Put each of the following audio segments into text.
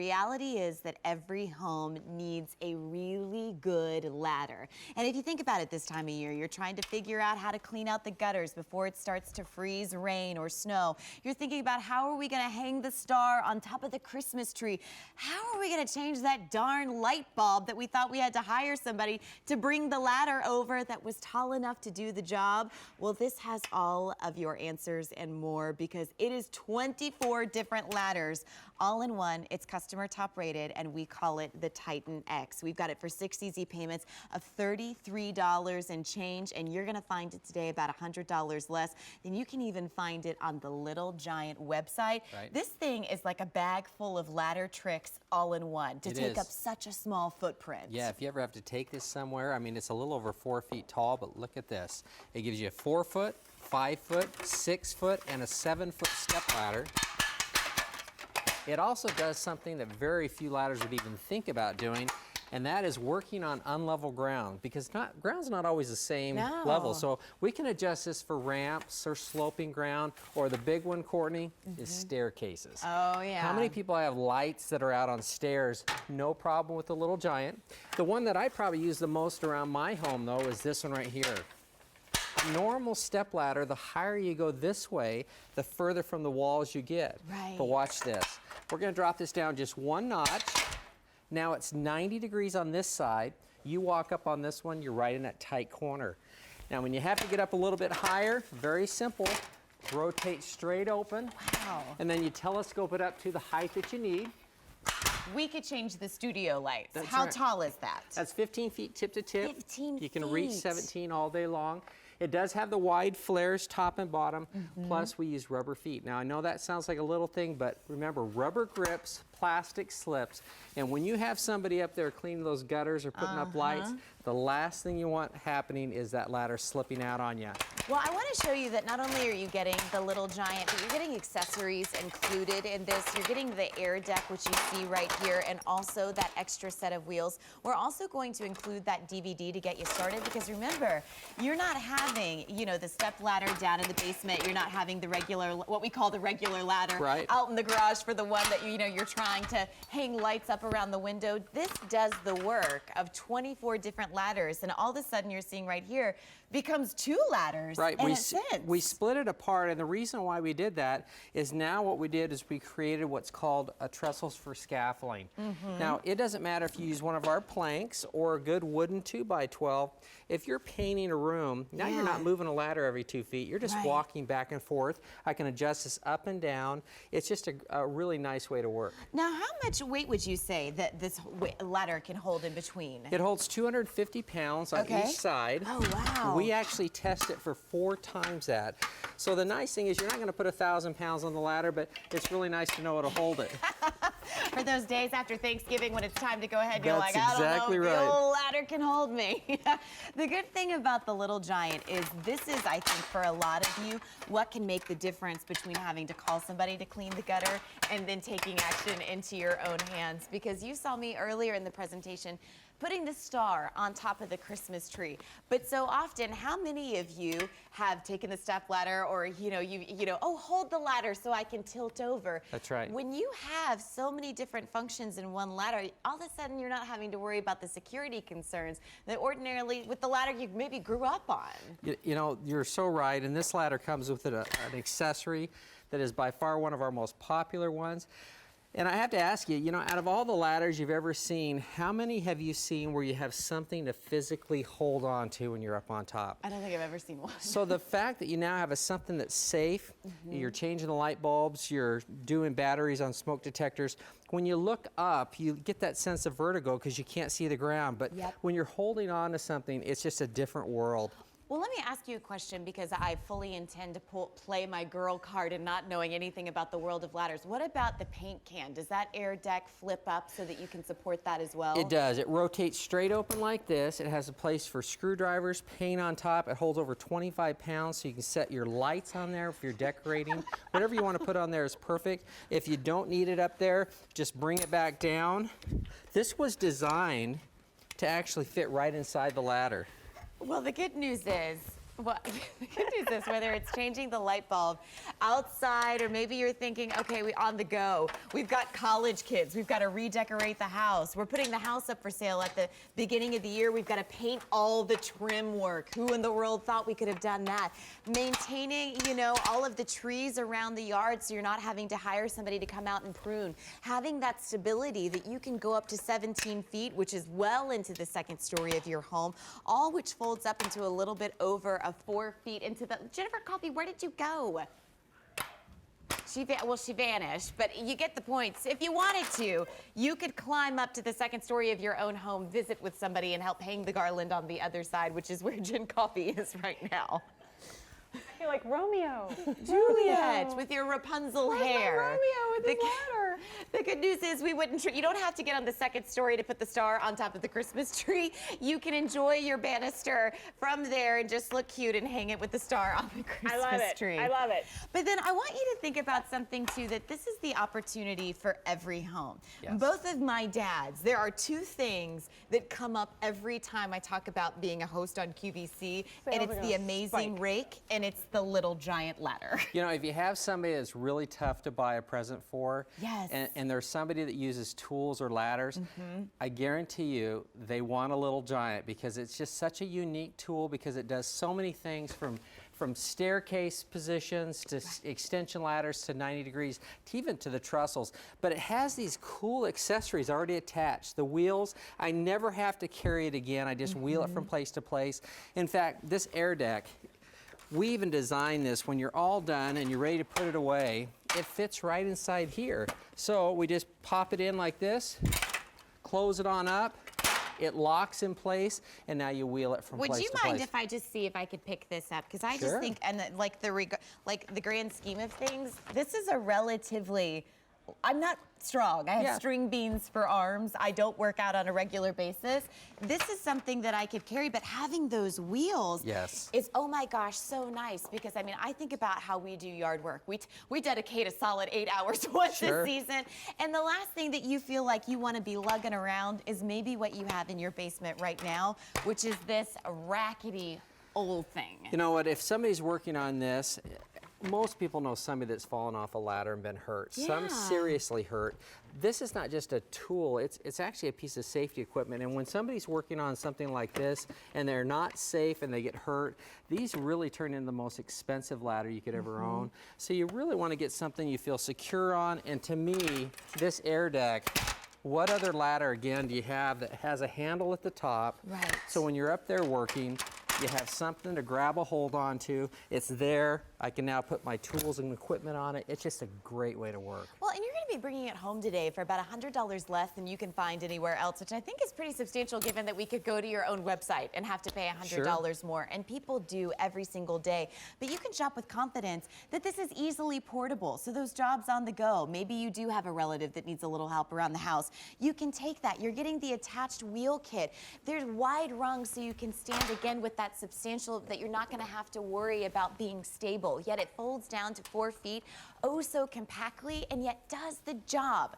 reality is that every home needs a really good ladder. And if you think about it this time of year, you're trying to figure out how to clean out the gutters before it starts to freeze, rain, or snow. You're thinking about how are we going to hang the star on top of the Christmas tree? How are we going to change that darn light bulb that we thought we had to hire somebody to bring the ladder over that was tall enough to do the job? Well, this has all of your answers and more because it is 24 different ladders all in one. It's customer top rated and we call it the TitanX. We've got it for 6 easy payments of $33 and change, and you're gonna find it today about $100 less than you can even find it on the Little Giant website. Right. This thing is like a bag full of ladder tricks all in one to take up such a small footprint. Yeah, if you ever have to take this somewhere, I mean, it's a little over 4 feet tall, but look at this. It gives you a 4 foot, 5 foot, 6 foot, and a 7 foot step ladder. It also does something that very few ladders would even think about doing, and that is working on unlevel ground, because ground's not always the same level. So we can adjust this for ramps or sloping ground, or the big one, Courtney, is staircases. Oh, yeah. How many people have lights that are out on stairs? No problem with the Little Giant. The one that I probably use the most around my home, though, is this one right here. A normal step ladder, the higher you go this way, the further from the walls you get. Right. But watch this. We're going to drop this down just 1 notch. Now it's 90 degrees on this side. You walk up on this one, you're right in that tight corner. Now when you have to get up a little bit higher, very simple, rotate straight open. Wow. And then you telescope it up to the height that you need. We could change the studio lights. That's How right. tall is that? That's 15 feet tip to tip. 15 You can feet. reach 17 all day long. It does have the wide flares top and bottom, plus we use rubber feet. Now I know that sounds like a little thing, but remember, rubber grips, plastic slips, and when you have somebody up there cleaning those gutters or putting up lights, the last thing you want happening is that ladder slipping out on you. Well, I want to show you that not only are you getting the Little Giant, but you're getting accessories included in this. You're getting the air deck, which you see right here, and also that extra set of wheels. We're also going to include that DVD to get you started, because remember, you're not having, you know, the step ladder down in the basement. You're not having the regular, what we call the regular ladder, out in the garage for the one that you know you're trying to hang lights up around the window. This does the work of 24 different ladders, and all of a sudden you're seeing right here becomes 2 ladders. Right, in we split it apart, and the reason why we did that is now what we did is we created what's called a trestles for scaffolding. Now, it doesn't matter if you use one of our planks or a good wooden 2x12. If you're painting a room, now you're not moving a ladder every 2 feet. You're just walking back and forth. I can adjust this up and down. It's just a really nice way to work. Now, how much weight would you say that this ladder can hold in between? It holds 250 pounds on each side. Oh, wow. We actually test it for 4 times that. So the nice thing is you're not going to put 1,000 pounds on the ladder, but it's really nice to know it'll hold it. For those days after Thanksgiving when it's time to go ahead, you're like, That's I don't know if right. the old ladder can hold me. The good thing about the Little Giant is this is, I think, for a lot of you, what can make the difference between having to call somebody to clean the gutter and then taking action into your own hands. Because you saw me earlier in the presentation putting the star on top of the Christmas tree. But so often, how many of you have taken the step ladder, or oh, hold the ladder so I can tilt over? That's right. When you have so many different functions in one ladder, all of a sudden you're not having to worry about the security concerns that ordinarily with the ladder you maybe grew up on. You know, you're so right, and this ladder comes with an accessory that is by far one of our most popular ones. And I have to ask you, you know, out of all the ladders you've ever seen, how many have you seen where you have something to physically hold on to when you're up on top? I don't think I've ever seen one. So the fact that you now have something that's safe, you're changing the light bulbs, you're doing batteries on smoke detectors, when you look up, you get that sense of vertigo because you can't see the ground. But when you're holding on to something, it's just a different world. Well, let me ask you a question, because I fully intend to play my girl card and not knowing anything about the world of ladders. What about the paint can? Does that air deck flip up so that you can support that as well? It does. It rotates straight open like this. It has a place for screwdrivers, paint on top. It holds over 25 pounds, so you can set your lights on there if you're decorating. Whatever you want to put on there is perfect. If you don't need it up there, just bring it back down. This was designed to actually fit right inside the ladder. Well, the good news is Well, the good news is whether it's changing the light bulb outside or maybe you're thinking, okay, we on the go. We've got college kids. We've got to redecorate the house. We're putting the house up for sale at the beginning of the year. We've got to paint all the trim work. Who in the world thought we could have done that? Maintaining, you know, all of the trees around the yard so you're not having to hire somebody to come out and prune. Having that stability that you can go up to 17 feet, which is well into the second story of your home, all which folds up into a little bit over a 4 feet into the... Jennifer Coffey, where did you go? She vanished, but you get the point. If you wanted to, you could climb up to the second story of your own home, visit with somebody, and help hang the garland on the other side, which is where Jen Coffey is right now. You're like Romeo. Juliet, with your Rapunzel hair. My Romeo with the ladder. The good news is we wouldn't. You don't have to get on the second story to put the star on top of the Christmas tree. You can enjoy your banister from there and just look cute and hang it with the star on the Christmas tree. I love it. But then I want you to think about something too, that this is the opportunity for every home. Yes. Both of my dads, there are two things that come up every time I talk about being a host on QVC, and it's the amazing rake and it's the little giant ladder. You know, if you have somebody that's really tough to buy a present for, Yes. and there's somebody that uses tools or ladders, I guarantee you they want a little giant because it's just such a unique tool because it does so many things from staircase positions to extension ladders to 90 degrees to even to the trussels. But it has these cool accessories already attached. The wheels, I never have to carry it again. I just wheel it from place to place. In fact, this air deck, we even designed this when you're all done and you're ready to put it away, it fits right inside here. So we just pop it in like this, close it on up, it locks in place, and now you wheel it from place to place. Would you mind if I just see if I could pick this up? Because I just think, and like the grand scheme of things, this is a relatively, I'm not strong. I have string beans for arms. I don't work out on a regular basis. This is something that I could carry, but having those wheels is, oh my gosh, so nice. Because I mean, I think about how we do yard work. We dedicate a solid 8 hours once a season. And the last thing that you feel like you want to be lugging around is maybe what you have in your basement right now, which is this rackety old thing. You know what, if somebody's working on this, most people know somebody that's fallen off a ladder and been hurt. Some seriously hurt. This is not just a tool, it's actually a piece of safety equipment. And when somebody's working on something like this and they're not safe and they get hurt, these really turn into the most expensive ladder you could ever own. So you really want to get something you feel secure on. And to me, this air deck, what other ladder, again, do you have that has a handle at the top? Right. So when you're up there working, you have something to grab a hold onto. It's there. I can now put my tools and equipment on it. It's just a great way to work. Well, and you're going to be bringing it home today for about $100 less than you can find anywhere else, which I think is pretty substantial given that we could go to your own website and have to pay $100 more. And people do every single day. But you can shop with confidence that this is easily portable. So those jobs on the go, maybe you do have a relative that needs a little help around the house. You can take that. You're getting the attached wheel kit. There's wide rungs so you can stand again with that substantial, that you're not going to have to worry about being stable. Yet it folds down to 4 feet, oh so compactly, and yet does the job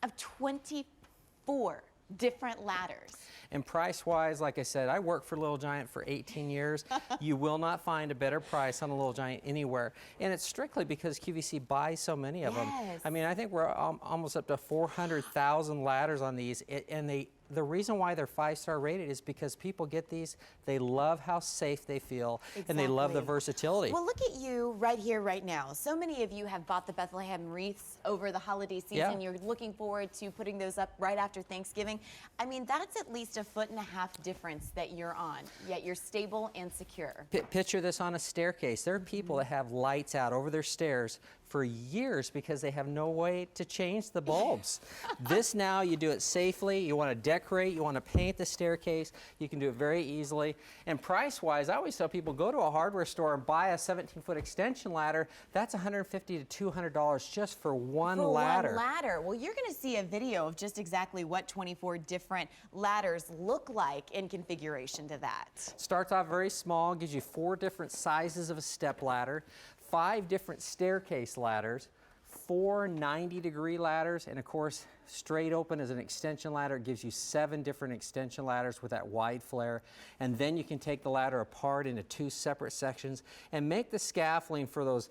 of 24 different ladders. And price-wise, like I said, I worked for Little Giant for 18 years. You will not find a better price on a Little Giant anywhere. And it's strictly because QVC buys so many of them. I mean, I think we're almost up to 400,000 ladders on these, and the reason why they're 5-star rated is because people get these, they love how safe they feel, and they love the versatility. Well, look at you right here, right now. So many of you have bought the Bethlehem wreaths over the holiday season. You're looking forward to putting those up right after Thanksgiving. I mean, that's at least a 1.5 foot difference that you're on, yet you're stable and secure. Picture this on a staircase. There are people that have lights out over their stairs for years because they have no way to change the bulbs. This now, you do it safely. You want to decorate, you want to paint the staircase, you can do it very easily. And price-wise, I always tell people, go to a hardware store and buy a 17-foot extension ladder. That's $150 to $200 just for one ladder. Well, you're going to see a video of just exactly what 24 different ladders look like in configuration to that. Starts off very small, gives you 4 different sizes of a step ladder, 5 different staircase ladders, 4 90-degree ladders, and of course, straight open as an extension ladder. It gives you 7 different extension ladders with that wide flare. And then you can take the ladder apart into 2 separate sections and make the scaffolding for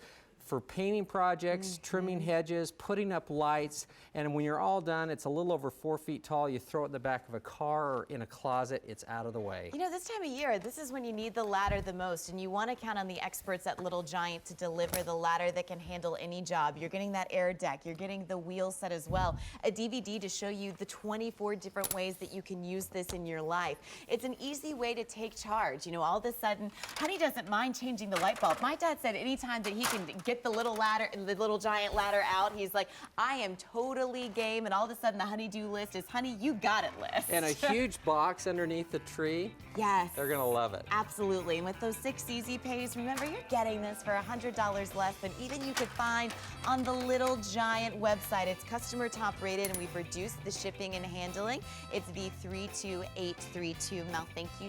painting projects, trimming hedges, putting up lights, and when you're all done, it's a little over 4 feet tall. You throw it in the back of a car or in a closet, it's out of the way. You know, this time of year, this is when you need the ladder the most, and you want to count on the experts at Little Giant to deliver the ladder that can handle any job. You're getting that air deck, you're getting the wheel set as well, a DVD to show you the 24 different ways that you can use this in your life. It's an easy way to take charge. You know, all of a sudden, honey doesn't mind changing the light bulb. My dad said anytime that he can get the Little Giant ladder out, he's like, I am totally game, and all of a sudden the honey-do list is honey, you got it list. And a huge box underneath the tree. Yes. They're gonna love it. Absolutely, and with those 6 easy pays, remember you're getting this for $100 less than even you could find on the Little Giant website. It's customer top rated, and we've reduced the shipping and handling. It's V32832. Mel, thank you.